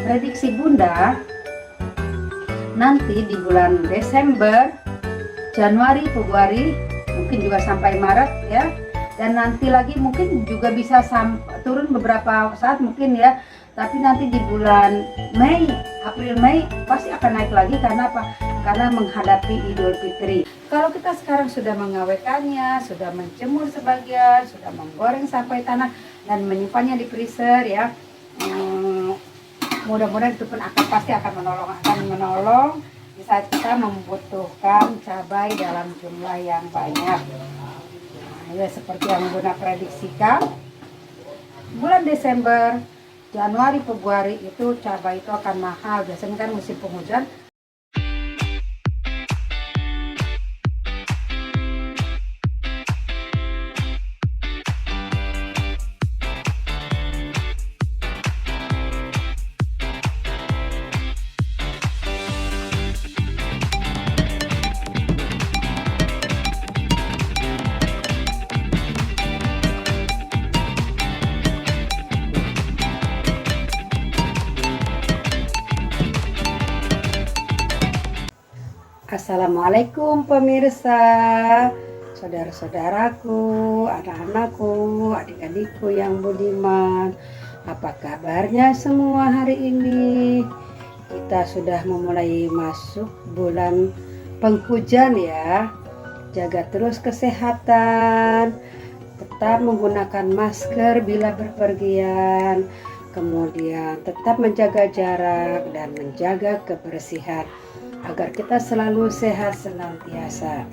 Prediksi Bunda nanti di bulan Desember, Januari, Februari, mungkin juga sampai Maret ya, dan nanti lagi mungkin juga bisa turun beberapa saat mungkin ya, tapi nanti di bulan Mei, April, Mei pasti akan naik lagi. Karena apa? Karena menghadapi Idul Fitri. Kalau kita sekarang sudah mengawetkannya, sudah menjemur sebagian, sudah menggoreng sampai tanah dan menyimpannya di freezer ya, mudah-mudahan itu pun pasti akan menolong di saat kita membutuhkan cabai dalam jumlah yang banyak. Nah, ya seperti yang Bunda prediksikan, bulan Desember, Januari, Februari itu cabai itu akan mahal. Biasanya kan musim penghujan. Assalamualaikum pemirsa, saudara-saudaraku, anak-anakku, adik-adikku yang budiman. Apa kabarnya semua hari ini? Kita sudah memulai masuk bulan penghujan ya. Jaga terus kesehatan, tetap menggunakan masker bila berpergian, kemudian tetap menjaga jarak dan menjaga kebersihan agar kita selalu sehat senantiasa.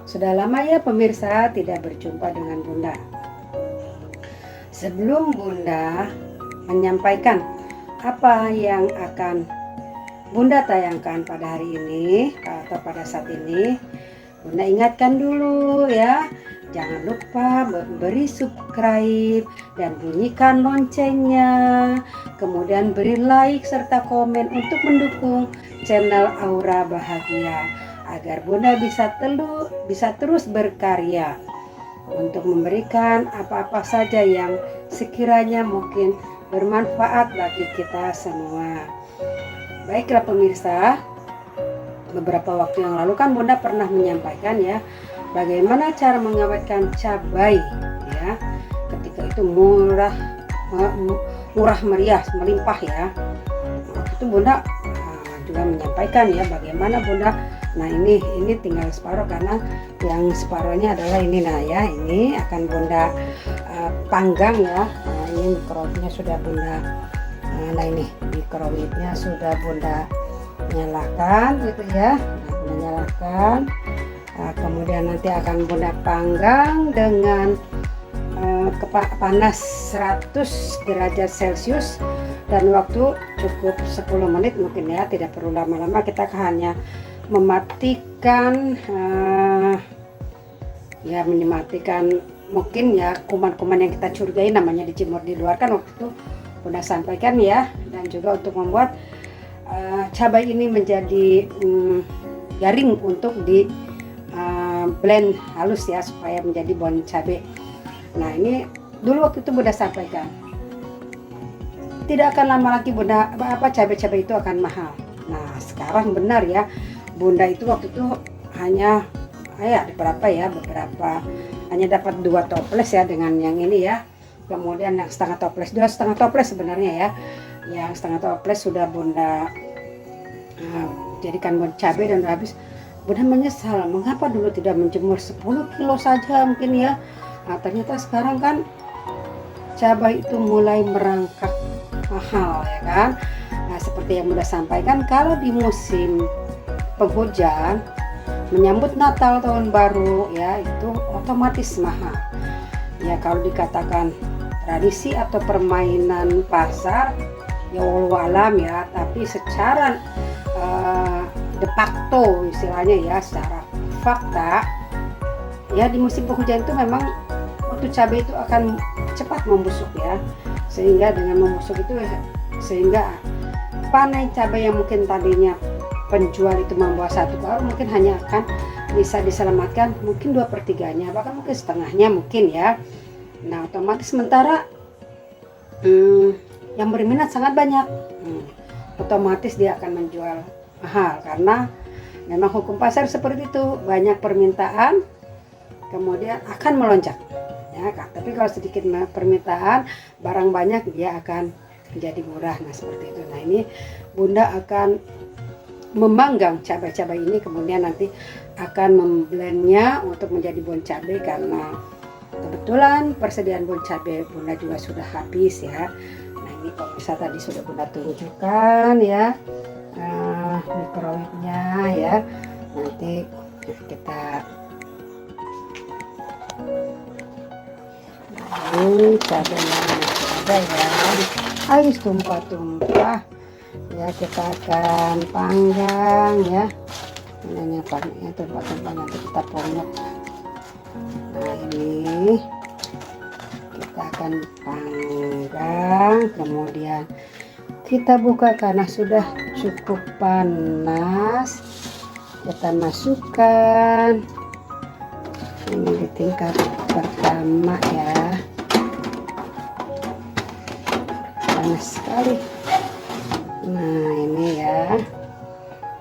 Sudah lama ya pemirsa tidak berjumpa dengan Bunda. Sebelum Bunda menyampaikan apa yang akan Bunda tayangkan pada hari ini atau pada saat ini, Bunda ingatkan dulu ya, jangan lupa beri subscribe dan bunyikan loncengnya. Kemudian beri like serta komen untuk mendukung channel Aura Bahagia agar Bunda bisa terus berkarya untuk memberikan apa-apa saja yang sekiranya mungkin bermanfaat bagi kita semua. Baiklah pemirsa, beberapa waktu yang lalu kan Bunda pernah menyampaikan ya bagaimana cara mengawetkan cabai ya, ketika itu murah meriah, melimpah ya. Itu Bunda juga menyampaikan ya bagaimana Bunda. Nah ini tinggal separuh, karena yang separuhnya adalah ini. Nah ya, ini akan Bunda panggang ya. Nah ini mikrowavnya sudah Bunda nah ini mikrowavnya sudah Bunda nyalakan gitu ya. Nah, Bunda nyalakan. Kemudian nanti akan Bunda panggang dengan panas 100 derajat Celcius dan waktu cukup 10 menit mungkin ya, tidak perlu lama-lama. Kita hanya mematikan mematikan mungkin ya kuman-kuman yang kita curigai namanya dijemur di luar kan waktu itu Bunda sampaikan ya. Dan juga untuk membuat cabai ini menjadi garing untuk di blend halus ya, supaya menjadi bon cabai. Nah ini dulu waktu itu Bunda sampaikan tidak akan lama lagi Bunda cabai-cabai itu akan mahal. Nah sekarang benar ya, Bunda itu waktu itu hanya beberapa hanya dapat 2 toples ya dengan yang ini ya. Kemudian yang setengah toples sebenarnya ya, yang setengah toples sudah Bunda jadikan bon cabai dan habis. Bunda menyesal mengapa dulu tidak menjemur 10 kilo saja mungkin ya. Nah, ternyata sekarang kan cabai itu mulai merangkak mahal ya kan. Nah seperti yang Bunda sampaikan, kalau di musim penghujan menyambut Natal tahun baru ya, itu otomatis mahal ya. Kalau dikatakan tradisi atau permainan pasar ya wallahu alam ya, tapi secara de facto istilahnya ya, secara fakta ya, di musim penghujan itu memang waktu cabai itu akan cepat membusuk ya, sehingga dengan membusuk itu sehingga panen cabai yang mungkin tadinya penjual itu membawa 1 karung mungkin hanya akan bisa diselamatkan mungkin 2/3-nya, bahkan mungkin setengahnya mungkin ya. Nah otomatis sementara yang berminat sangat banyak. otomatis dia akan menjual mahal karena memang hukum pasar seperti itu, banyak permintaan kemudian akan melonjak ya Kak. Tapi kalau sedikit permintaan, barang banyak, dia akan menjadi murah. Nah seperti itu. Nah ini Bunda akan memanggang cabai-cabai ini, kemudian nanti akan memblendnya untuk menjadi bon cabai karena kebetulan persediaan bon cabai Bunda juga sudah habis ya. Nah ini pemirsa tadi sudah Bunda tunjukkan ya microwave-nya ya. Nanti kita cabainya ada ya, habis tumpah-tumpah ya, kita akan panggang ya. Ini panggangnya tumpah-tumpah, nanti kita pungut. Nah ini kita akan panggang, kemudian kita buka karena sudah cukup panas. Kita masukkan ini di tingkat pertama ya, panas sekali. Nah ini ya,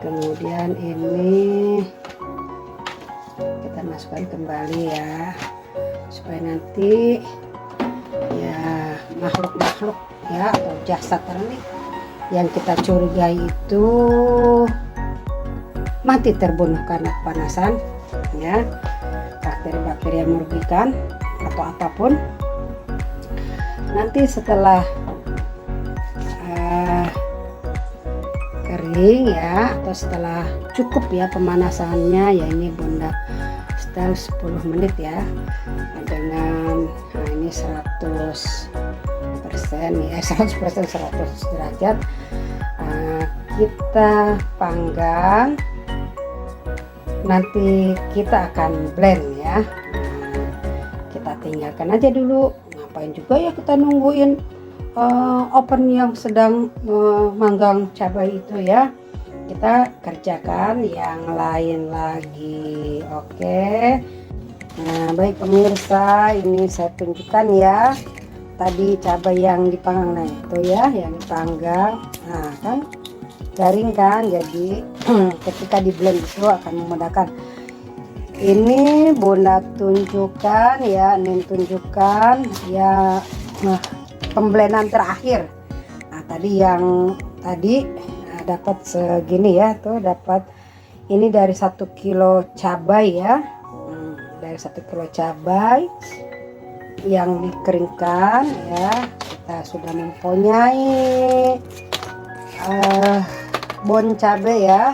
kemudian ini kita masukkan kembali ya, supaya nanti ya makhluk-makhluk ya atau jasad ternik yang kita curigai itu mati terbunuh karena kepanasan ya, bakteri-bakteri yang merugikan atau apapun. Nanti setelah kering ya, atau setelah cukup ya pemanasannya ya, ini Bunda setel 10 menit ya dengan ini 100% ya, 100% 100 derajat. Kita panggang, nanti kita akan blend ya. Kita tinggalkan aja dulu, ngapain juga ya kita nungguin oven yang sedang manggang cabai itu ya. Kita kerjakan yang lain lagi. Oke. Nah baik pemirsa, ini saya tunjukkan ya tadi cabai yang dipanggang. Nah itu ya yang dipanggang. Nah kan garing kan, jadi ketika di blend itu akan memudahkan. Ini Bunda tunjukkan ya, ini tunjukkan ya pemblendan terakhir. Nah tadi yang tadi dapat segini ya, tuh dapat ini dari 1 kilo cabai ya, dari 1 kilo cabai yang dikeringkan ya. Kita sudah mempunyai bon cabai ya.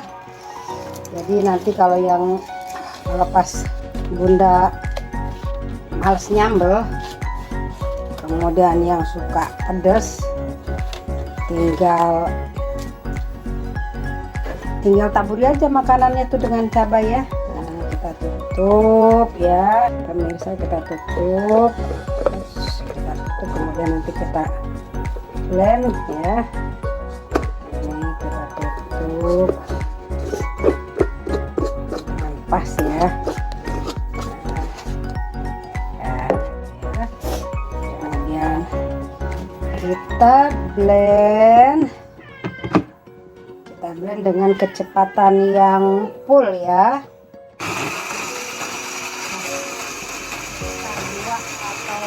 Jadi nanti kalau yang pas Bunda males nyambel, kemudian yang suka pedas, tinggal taburi aja makanannya tuh dengan cabai ya. Nah, kita tutup ya pemirsa, kita tutup, terus kita tutup, kemudian nanti kita blend ya. Ini kita tutup dengan pas ya. Kemudian kita blend dengan kecepatan yang full ya. Dua atau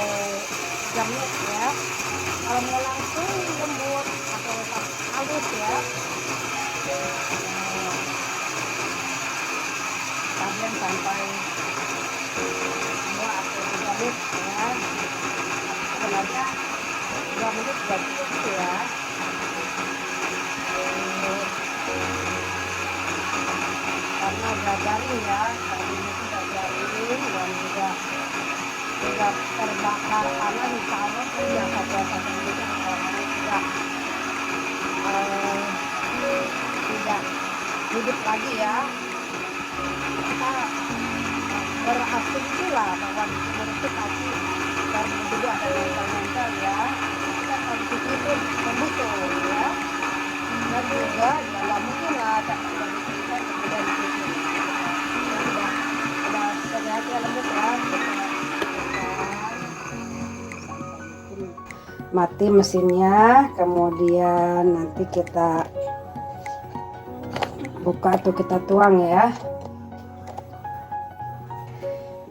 3 menit ya. Kalau mau langsung lembut atau halus ya. Kita blend sampai 2 atau 3 menit ya. Sebenarnya 2 menit sudah cukup ya. Karena udah garing ya, tadi itu udah garing dan juga terbakar karena misalnya tuh yang biasa juga tidak hidup lagi ya. Kita berasumsi lah bahwa menutup api dan juga ada mental ya. Kita konsumsi pun membutuh ya, dan juga dalam mungkin lah mati mesinnya, kemudian nanti kita buka tuh, kita tuang ya.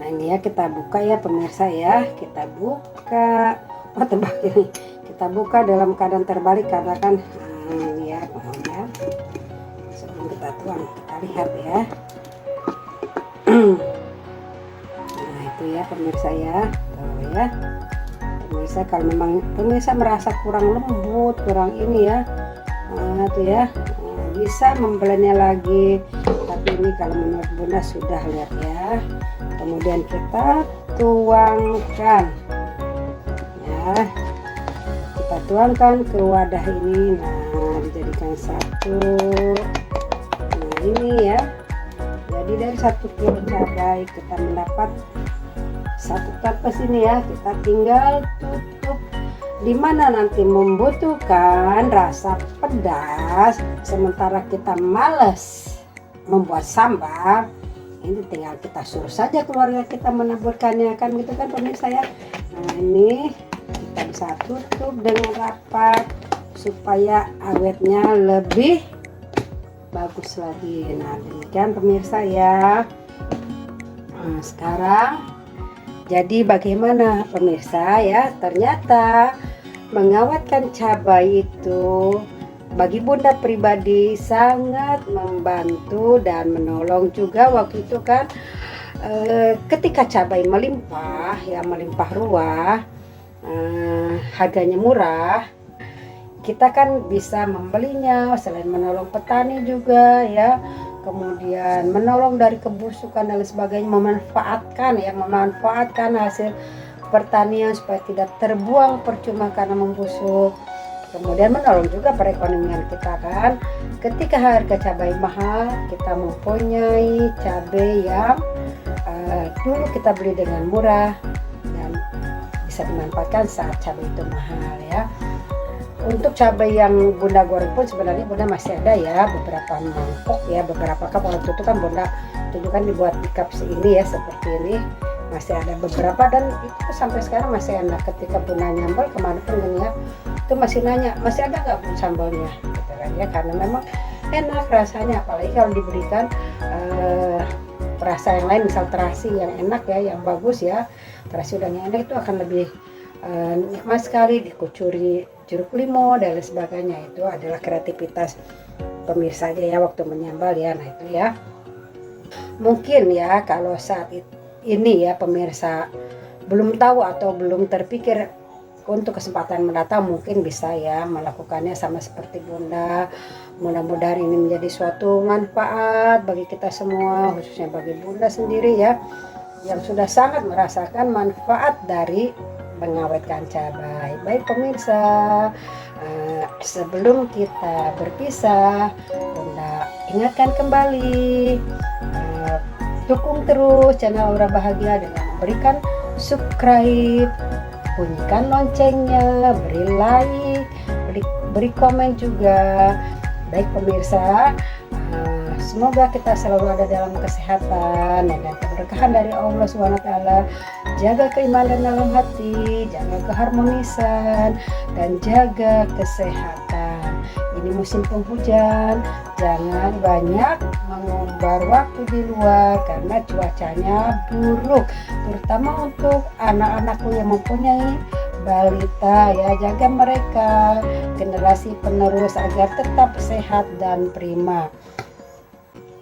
Nah ini ya, kita buka ya pemirsa ya, kita buka. Oh tebak ini, kita buka dalam keadaan terbalik karena kan ini ya pokoknya. Sebelum kita tuang kita lihat ya. Nah itu ya pemirsa ya, tuh ya pemirsa, kalau memang pemirsa merasa kurang lembut, kurang ini ya, nah itu ya, bisa membelendnya lagi. Tapi ini kalau menurut Bunda sudah, lihat ya. Kemudian kita tuangkan ya, kita tuangkan ke wadah ini. Nah dijadikan satu. Nah ini ya, jadi dari 1 kilo cabai kita mendapat 1 tapas ini ya. Kita tinggal tutup. Dimana nanti membutuhkan rasa pedas, sementara kita males membuat sambal, ini tinggal kita suruh saja keluarga kita menaburkannya, kan gitu kan pemirsa ya. Nah ini kita bisa tutup dengan rapat supaya awetnya lebih bagus lagi. Nah demikian pemirsa ya. Nah sekarang jadi bagaimana pemirsa ya, ternyata mengawetkan cabai itu bagi Bunda pribadi sangat membantu dan menolong juga. Waktu itu kan ketika cabai melimpah ya, melimpah ruah, harganya murah, kita kan bisa membelinya. Selain menolong petani juga ya, kemudian menolong dari kebusukan dan sebagainya, memanfaatkan hasil pertanian supaya tidak terbuang percuma karena membusuk. Kemudian menolong juga perekonomian kita kan. Ketika harga cabai mahal, kita mempunyai cabai yang dulu kita beli dengan murah dan bisa dimanfaatkan saat cabai itu mahal ya. Untuk cabai yang Bunda goreng pun sebenarnya Bunda masih ada ya, beberapa mangkok ya, beberapa cup. Waktu itu kan Bunda tunjukkan dibuat di cup ini ya, seperti ini. Masih ada beberapa dan itu sampai sekarang masih enak. Ketika Bunda nyambel kemana pun ya, itu masih nanya, masih ada nggak Bun sambalnya gitu kan ya, karena memang enak rasanya. Apalagi kalau diberikan rasa yang lain, misal terasi yang enak ya, yang bagus ya, terasi udangnya enak, itu akan lebih nikmat sekali. Dikucuri jeruk limau dan lain sebagainya, itu adalah kreativitas pemirsa aja ya waktu menyambal ya. Nah itu ya, mungkin ya kalau saat ini ya pemirsa belum tahu atau belum terpikir, untuk kesempatan mendatang mungkin bisa ya melakukannya sama seperti Bunda. Mudah-mudahan ini menjadi suatu manfaat bagi kita semua, khususnya bagi Bunda sendiri ya, yang sudah sangat merasakan manfaat dari mengawetkan cabai. Baik pemirsa, sebelum kita berpisah, Bunda ingatkan kembali, dukung terus channel Aura Bahagia dengan memberikan subscribe, bunyikan loncengnya, beri like, beri komen juga. Baik pemirsa, semoga kita selalu ada dalam kesehatan dan keberkahan dari Allah SWT. Jaga keimanan dalam hati, jaga keharmonisan, dan jaga kesehatan. Ini musim penghujan, jangan banyak mengumbar waktu di luar karena cuacanya buruk, terutama untuk anak-anakku yang mempunyai balita ya. Jaga mereka, generasi penerus, agar tetap sehat dan prima.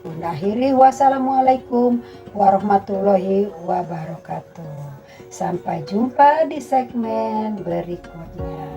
Mengakhiri, wassalamualaikum warahmatullahi wabarakatuh. Sampai jumpa di segmen berikutnya.